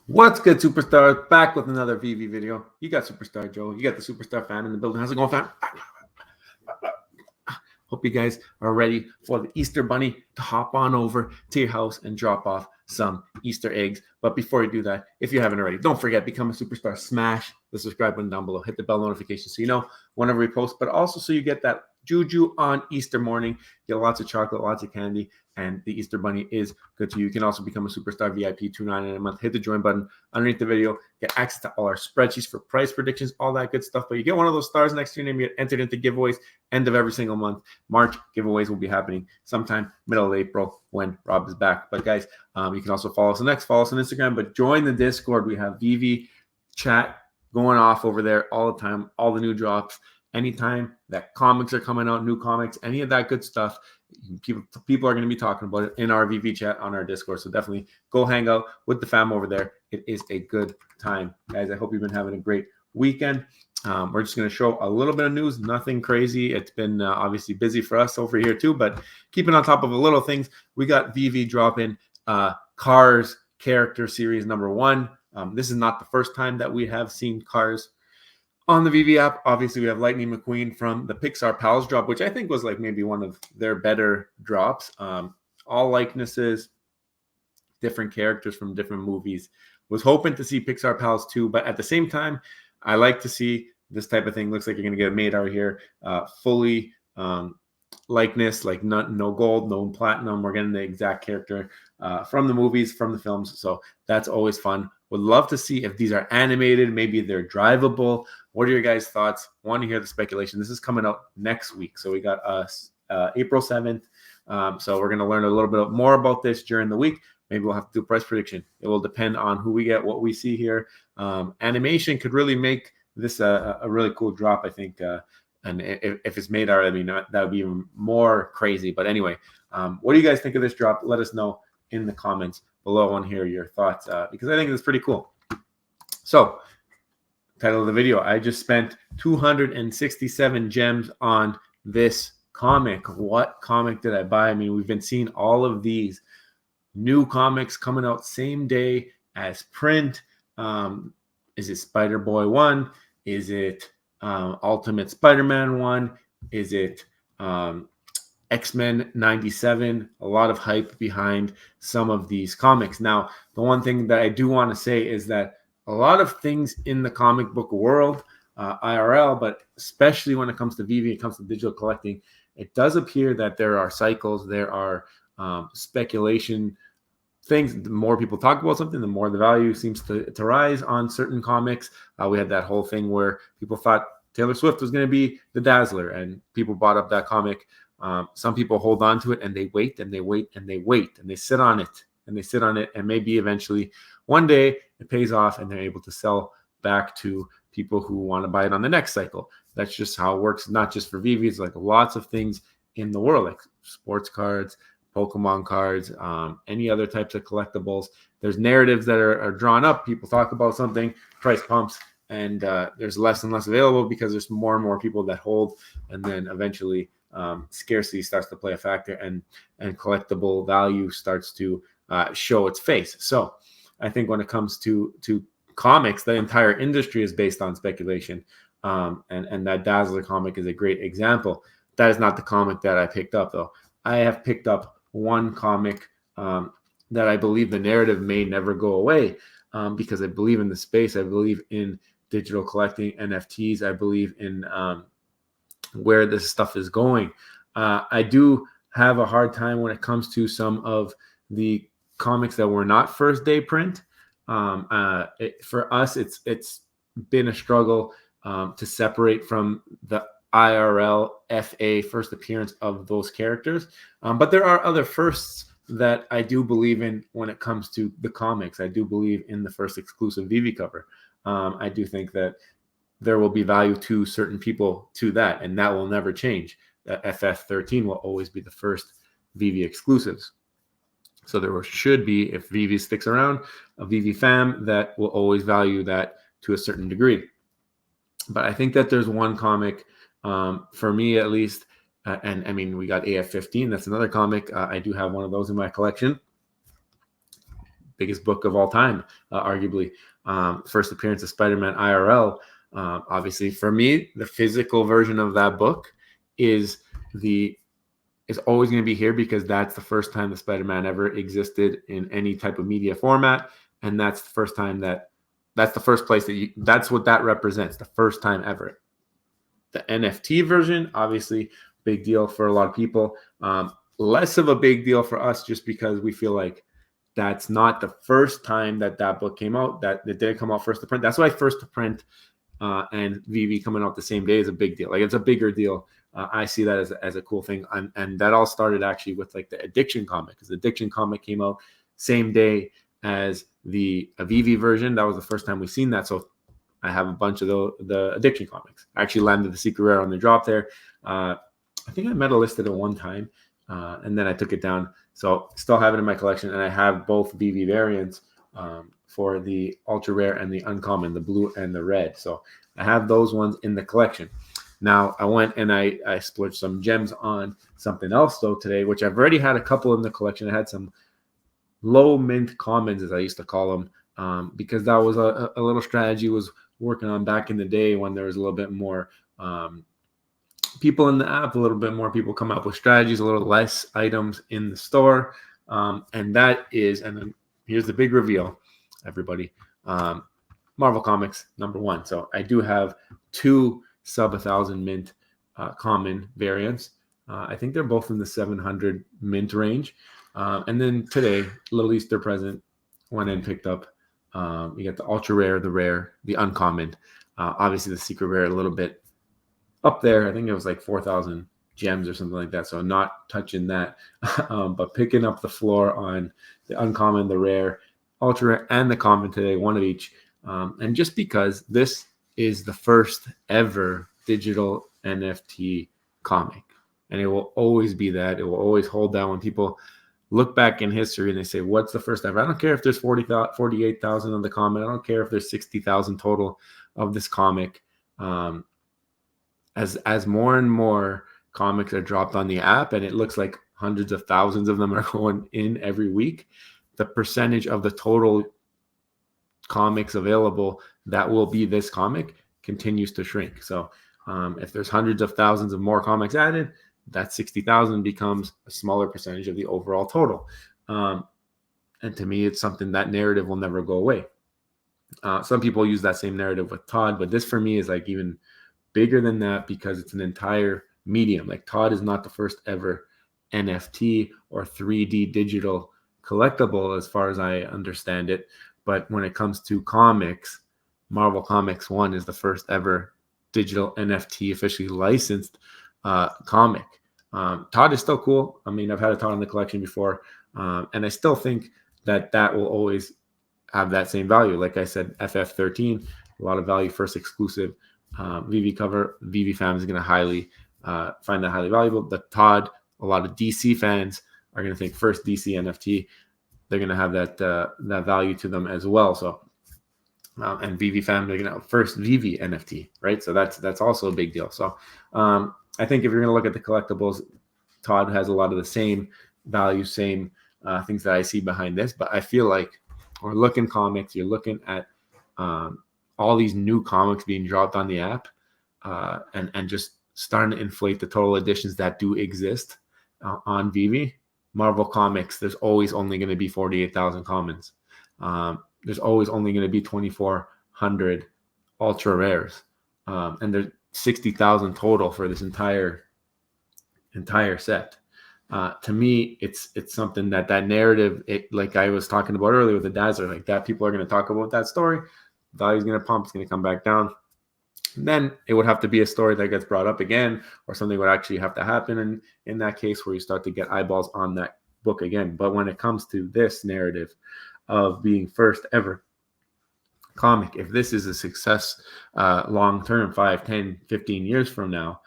What's good, superstars? Back with another VeVe video. You got Superstar Joe. You got the Superstar fan in the building. How's it going, fam? Hope you guys are ready for the Easter Bunny to hop on over to your house and drop off some Easter eggs. But before you do that, if you haven't already, don't forget, become a superstar. Smash the subscribe button down below. Hit the bell notification so you know whenever we post, but also so you get that juju on Easter morning. Get lots of chocolate, lots of candy, and the Easter Bunny is good to you. You can also become a superstar VIP $2.99 a month. Hit the join button underneath the video. Get access to all our spreadsheets for price predictions, all that good stuff. But you get one of those stars next to your name, you get entered into giveaways end of every single month. March giveaways will be happening sometime middle of April when Rob is back. But guys, you can also follow us on X, follow us on Instagram, but join the Discord. We have VeVe chat going off over there all the time, all the new drops. Anytime that comics are coming out, new comics, any of that good stuff, people are going to be talking about it in our VeVe chat on our Discord. So definitely go hang out with the fam over there. It is a good time, guys. I hope you've been having a great weekend. We're just going to show a little bit of news, nothing crazy. It's been obviously busy for us over here too, but keeping on top of the little things, we got VeVe dropping Cars character series #1. This is not the first time that we have seen Cars on the VeVe app. Obviously, we have Lightning McQueen from the Pixar Pals drop, which I think was like maybe one of their better drops. All likenesses, different characters from different movies. Was hoping to see Pixar Pals too, but at the same time, I like to see this type of thing. Looks like you're going to get made out here fully likeness, like no gold, no platinum. We're getting the exact character from the movies, from the films. So that's always fun. Would love to see if these are animated. Maybe they're drivable. What are your guys' thoughts? Want to hear the speculation. This is coming out next week. So we got April 7th. So we're going to learn a little bit more about this during the week. Maybe we'll have to do a price prediction. It will depend on who we get, what we see here. Animation could really make this a really cool drop, I think. And if it's made already, that would be even more crazy. But anyway, what do you guys think of this drop? Let us know in the comments below. I want to hear your thoughts because I think it's pretty cool. So, title of the video, I just spent 267 gems on this comic. What comic did I buy? I mean, we've been seeing all of these new comics coming out same day as print. Is it Spider-Boy 1? Is it Ultimate Spider-Man 1? Is it X-Men 97? A lot of hype behind some of these comics. Now, the one thing that I do want to say is that a lot of things in the comic book world, IRL, but especially when it comes to VeVe, it comes to digital collecting, it does appear that there are cycles, there are speculation things. The more people talk about something, the more the value seems to rise on certain comics. We had that whole thing where people thought Taylor Swift was going to be the Dazzler, and people bought up that comic. Some people hold on to it and they wait and they wait and they wait and they sit on it and they sit on it, and maybe eventually one day it pays off and they're able to sell back to people who want to buy it on the next cycle. That's just how it works, not just for VeVe. It's like lots of things in the world, like sports cards, Pokemon cards, any other types of collectibles. There's narratives that are drawn up. People talk about something, price pumps, and there's less and less available because there's more and more people that hold, and then eventually scarcity starts to play a factor, and collectible value starts to show its face. So I think when it comes to comics, the entire industry is based on speculation, and that Dazzler comic is a great example. That is not the comic that I picked up, though. I have picked up one comic that I believe the narrative may never go away because I believe in the space. I believe in digital collecting, NFTs. I believe in where this stuff is going. I do have a hard time when it comes to some of the comics that were not first day print. For us, it's been a struggle to separate from the IRL FA first appearance of those characters. But there are other firsts that I do believe in when it comes to the comics. I do believe in the first exclusive VeVe cover. I do think that there will be value to certain people to that, and that will never change. FF13 will always be the first VeVe exclusives. So there should be, if VeVe sticks around, a VeVe fam that will always value that to a certain degree. But I think that there's one comic, for me at least, and I mean, we got AF15. That's another comic. I do have one of those in my collection. biggest book of all time, arguably. First appearance of Spider-Man IRL. Obviously, for me, the physical version of that book is always going to be here because that's the first time the Spider-Man ever existed in any type of media format, and that's the first time that's the first place that's what that represents, the first time ever. The NFT version, obviously, big deal for a lot of people. Less of a big deal for us just because we feel like that's not the first time that book came out, that it didn't come out first to print. That's why first to print and VeVe coming out the same day is a big deal. Like, it's a bigger deal. I see that as a cool thing. And that all started actually with like the Addiction comic, because the Addiction comic came out same day as the VeVe version. That was the first time we've seen that. So I have a bunch of the Addiction comics. I actually landed the Secret Rare on the drop there. I think I meta listed it one time, and then I took it down. So still have it in my collection, and I have both VeVe variants for the Ultra Rare and the Uncommon, the blue and the red. So I have those ones in the collection. Now, I went and I splurged some gems on something else, though, today, which I've already had a couple in the collection. I had some low mint commons, as I used to call them, because that was a little strategy was working on back in the day when there was a little bit more people in the app, a little bit more people come up with strategies, a little less items in the store. And that is, and then here's the big reveal, everybody. Marvel Comics, #1. So I do have 2 sub 1,000 mint common variants. I think they're both in the 700 mint range. And then today, little Easter present, went and picked up. You got the Ultra Rare, the Rare, the Uncommon. Obviously, the Secret Rare a little bit up there. I think it was like 4,000 gems or something like that. So not touching that, but picking up the floor on the Uncommon, the Rare, Ultra Rare, and the Common today, one of each. And just because this is the first ever digital NFT comic, and it will always be that. It will always hold that when people look back in history and they say, what's the first ever? I don't care if there's 48,000 of the comic. I don't care if there's 60,000 total of this comic. As more and more comics are dropped on the app, and it looks like hundreds of thousands of them are going in every week, the percentage of the total comics available that will be this comic continues to shrink. So if there's hundreds of thousands of more comics added, that 60,000 becomes a smaller percentage of the overall total. And to me, it's something, that narrative will never go away. Some people use that same narrative with Todd, but this for me is like even bigger than that because it's an entire medium. Like, Todd is not the first ever NFT or 3D digital collectible as far as I understand it. But when it comes to comics, Marvel Comics 1 is the first ever digital NFT officially licensed comic. Todd is still cool. I mean, I've had a Todd in the collection before, and I still think that will always have that same value. Like I said, FF13, a lot of value, first exclusive VeVe cover. VeVe fans are going to highly find that highly valuable. The Todd, a lot of DC fans are going to think first DC NFT. They're going to have that value to them as well. So, and VeVe fans are going to have first VeVe NFT, right? So that's also a big deal. So, I think if you're going to look at the collectibles, Todd has a lot of the same value, same things that I see behind this. But I feel like we're looking comics, you're looking at all these new comics being dropped on the app and just starting to inflate the total editions that do exist on VeVe. Marvel Comics, there's always only going to be 48,000 commons. There's always only going to be 2,400 ultra rares. And there's 60,000 total for this entire set. To me, it's something that narrative, like I was talking about earlier with the Dazzler, like that people are going to talk about that story. Value's going to pump, it's going to come back down. And then it would have to be a story that gets brought up again, or something would actually have to happen. And in that case, where you start to get eyeballs on that book again. But when it comes to this narrative of being first ever comic, if this is a success long-term, 5, 10, 15 years from now,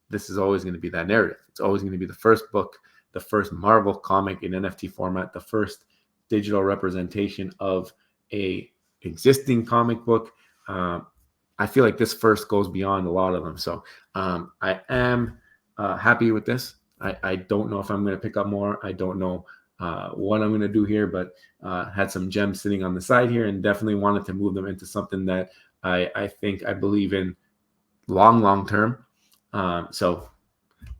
this is always going to be that narrative. It's always going to be the first book, the first Marvel comic in NFT format, the first digital representation of a existing comic book. I feel like this first goes beyond a lot of them. So I am happy with this. I don't know if I'm going to pick up more. I don't know what I'm going to do here, but had some gems sitting on the side here and definitely wanted to move them into something that I think I believe in long term. So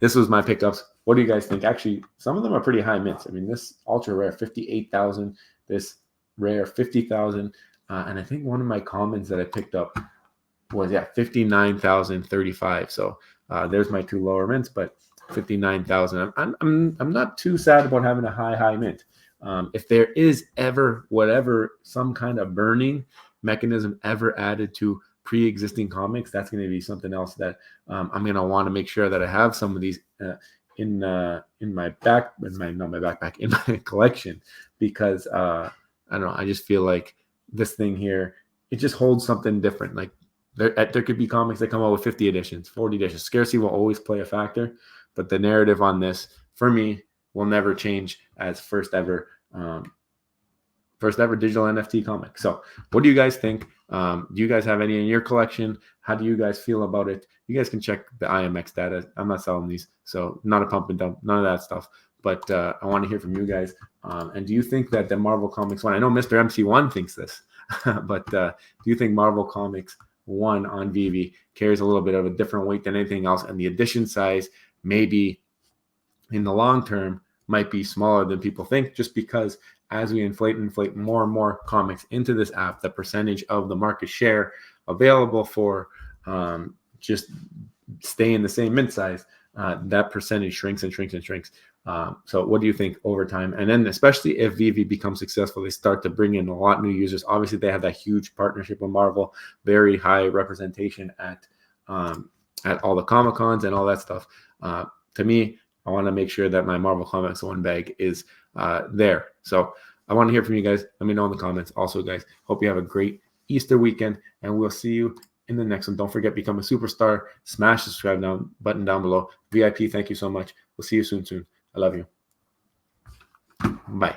this was my pickups. What do you guys think? Actually, some of them are pretty high mints. I mean, this ultra rare 58,000, this rare 50,000, and I think one of my commons that I picked up was 59,035. So there's my two lower mints, but 59,000. I'm not too sad about having a high mint. If there is ever some kind of burning mechanism ever added to pre-existing comics, that's going to be something else that I'm going to want to make sure that I have some of these in my collection, because I don't know, I just feel like this thing here, it just holds something different. Like there could be comics that come out with 50 editions, 40 editions. Scarcity will always play a factor, but the narrative on this for me will never change as first ever digital NFT comic. So what do you guys think? Do you guys have any in your collection? How do you guys feel about it? You guys can check the IMX data. I'm not selling these, so not a pump and dump, none of that stuff. But I want to hear from you guys. And do you think that the Marvel Comics one, I know Mr. MC1 thinks this, but do you think Marvel Comics 1 on VeVe carries a little bit of a different weight than anything else, and the edition size maybe in the long term might be smaller than people think, just because as we inflate more and more comics into this app, the percentage of the market share available for just staying the same mint size, that percentage shrinks. So what do you think over time? And then especially if VeVe becomes successful, they start to bring in a lot new users. Obviously, they have that huge partnership with Marvel, very high representation at all the Comic-Cons and all that stuff. To me, I want to make sure that my Marvel Comics 1 bag is there. So I want to hear from you guys. Let me know in the comments. Also, guys, hope you have a great Easter weekend, and we'll see you in the next one. Don't forget, become a superstar. Smash the subscribe button down below. VIP, thank you so much. We'll see you soon. I love you. Bye.